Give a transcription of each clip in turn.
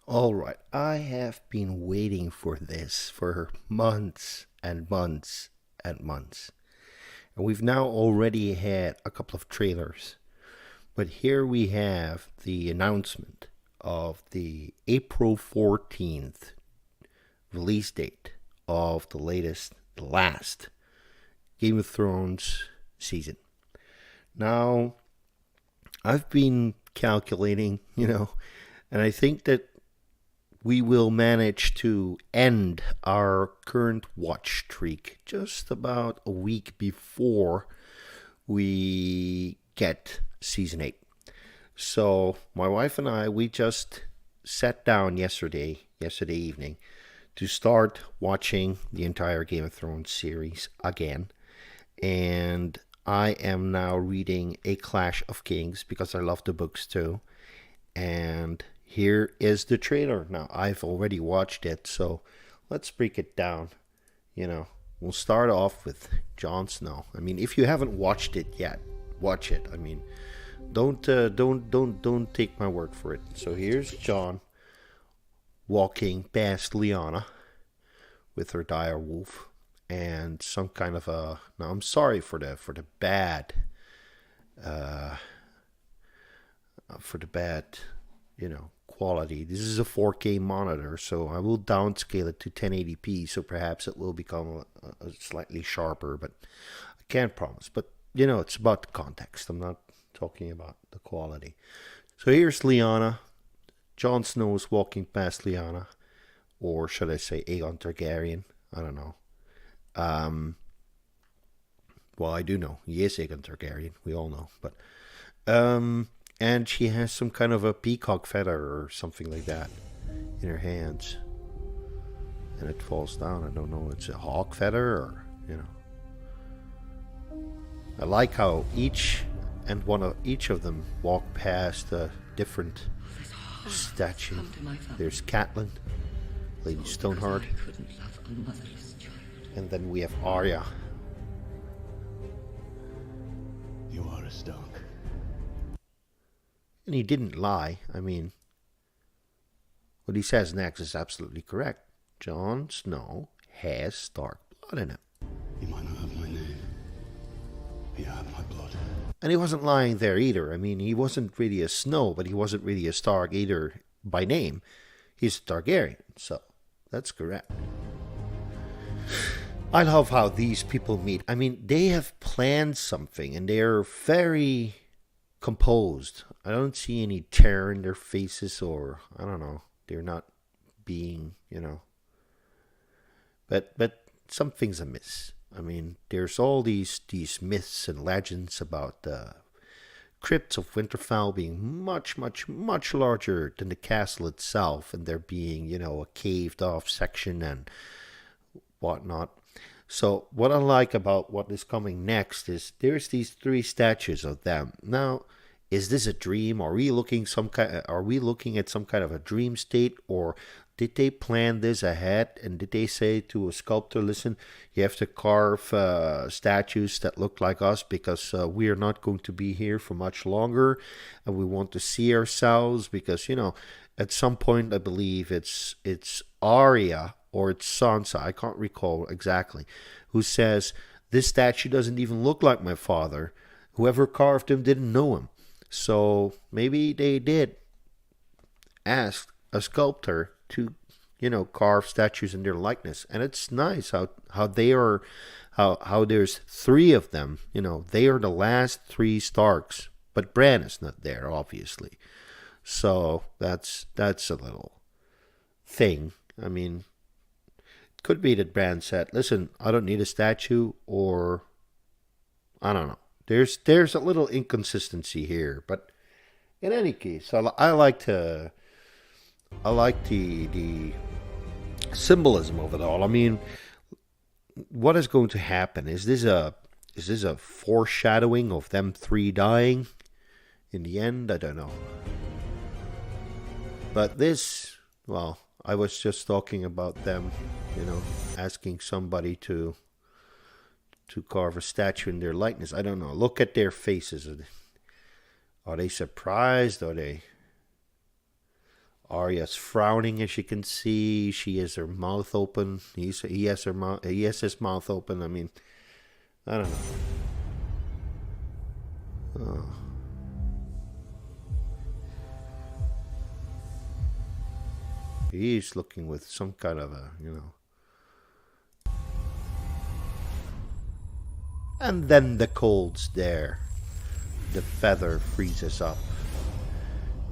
All right, I have been waiting for this for months and months and months. And we've now already had a couple of trailers. But here we have the announcement of the April 14th release date of the last Game of Thrones season. Now, I've been calculating, and I think that we will manage to end our current watch streak just about a week before we get season 8. So, my wife and I, we just sat down yesterday evening, to start watching the entire Game of Thrones series again. And I am now reading A Clash of Kings because I love the books too. And here is the trailer. Now, I've already watched it, so let's break it down. You know, we'll start off with Jon Snow. I mean, if you haven't watched it yet, watch it. I mean, don't take my word for it. So here's Jon walking past Lyanna with her dire wolf and some kind of a. Now, I'm sorry for the bad uh, for the bad quality. This is a 4K monitor, so I will downscale it to 1080p, so perhaps it will become a slightly sharper, but I can't promise. But it's about the context. I'm not talking about the quality. So here's Lyanna. Jon Snow is walking past Lyanna, or should I say Aegon Targaryen? I don't know. Um, well, I do know he is Aegon Targaryen. We all know, but and she has some kind of a peacock feather or something like that in her hands, and it falls down. I don't know. It's a hawk feather, or I like how each of them walk past a different statue. There's Catelyn, Lady Stoneheart, and then we have Arya. You are a Stark. And he didn't lie. I mean, what he says next is absolutely correct. Jon Snow has Stark blood in him. You might not have my name, but you have my blood. And he wasn't lying there either. I mean, he wasn't really a Snow, but he wasn't really a Stark either by name. He's a Targaryen, so that's correct. I love how these people meet. I mean, they have planned something and they're very composed. I don't see any terror in their faces, or I don't know. They're not being, but something's amiss. I mean, there's all these myths and legends about the crypts of Winterfell being much, much, much larger than the castle itself, and there being, a caved off section and whatnot. So what I like about what is coming next is there's these three statues of them. Now, is this a dream? Are we looking at some kind of a dream state, or did they plan this ahead and did they say to a sculptor, listen, you have to carve statues that look like us because we are not going to be here for much longer, and we want to see ourselves because at some point I believe it's Arya or it's Sansa, I can't recall exactly, who says this statue doesn't even look like my father. Whoever carved him didn't know him. So maybe they did ask a sculptor to, carve statues in their likeness. And it's nice how they are, how there's three of them. They are the last three Starks, but Bran is not there, obviously. So that's a little thing. I mean, it could be that Bran said, "Listen, I don't need a statue," or I don't know. There's a little inconsistency here, but in any case, I like the symbolism of it all. I mean, what is going to happen? Is this a foreshadowing of them three dying in the end? I don't know. But this, well, I was just talking about them, asking somebody to carve a statue in their likeness. I don't know. Look at their faces. Are they surprised? Arya's frowning, as you can see. She has her mouth open. He has her mouth. He has his mouth open. I mean, I don't know. Oh. He's looking with some kind of a, And then the cold's there. The feather freezes up.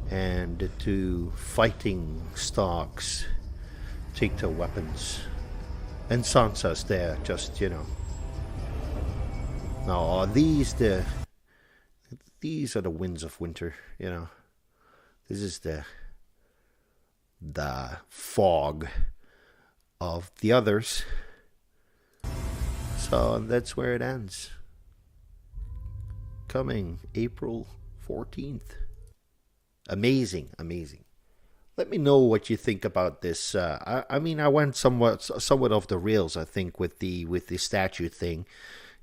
And the two fighting stalks take their weapons. And Sansa's there, just, No, these are the winds of winter, This is the fog of the others. So that's where it ends. Coming April 14th. Amazing. Let me know what you think about this. I mean, I went somewhat off the rails, I think, with the statue thing.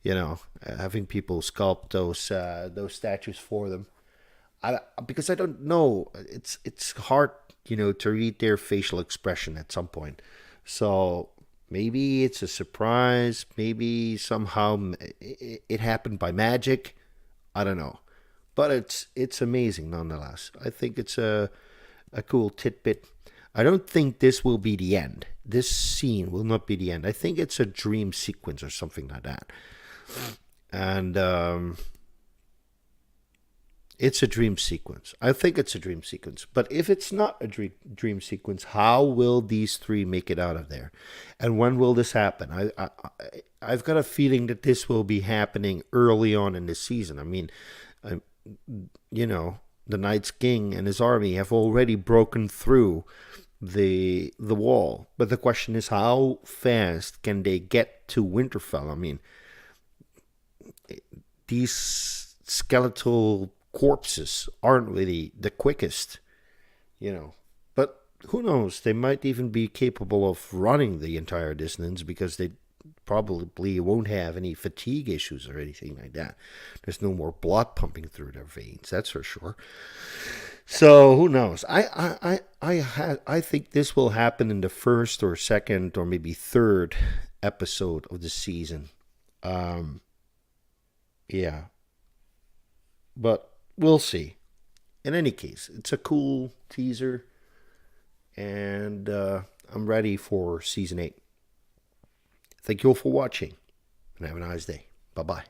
Having people sculpt those statues for them. Because I don't know, it's hard, to read their facial expression at some point. So maybe it's a surprise. Maybe somehow it happened by magic. I don't know. But it's amazing nonetheless. I think it's a cool tidbit. I don't think this will be the end. This scene will not be the end. I think it's a dream sequence or something like that. And it's a dream sequence. I think it's a dream sequence. But if it's not a dream sequence, how will these three make it out of there? And when will this happen? I've got a feeling that this will be happening early on in the season. I mean, the Night's King and his army have already broken through the wall. But the question is, how fast can they get to Winterfell? I mean, these skeletal corpses aren't really the quickest, But who knows? They might even be capable of running the entire distance because they probably won't have any fatigue issues or anything like that. There's no more blood pumping through their veins, that's for sure. So who knows? I think this will happen in the first or second or maybe third episode of the season. Yeah. But we'll see. In any case, it's a cool teaser. And I'm ready for Season 8. Thank you all for watching. And have a nice day. Bye-bye.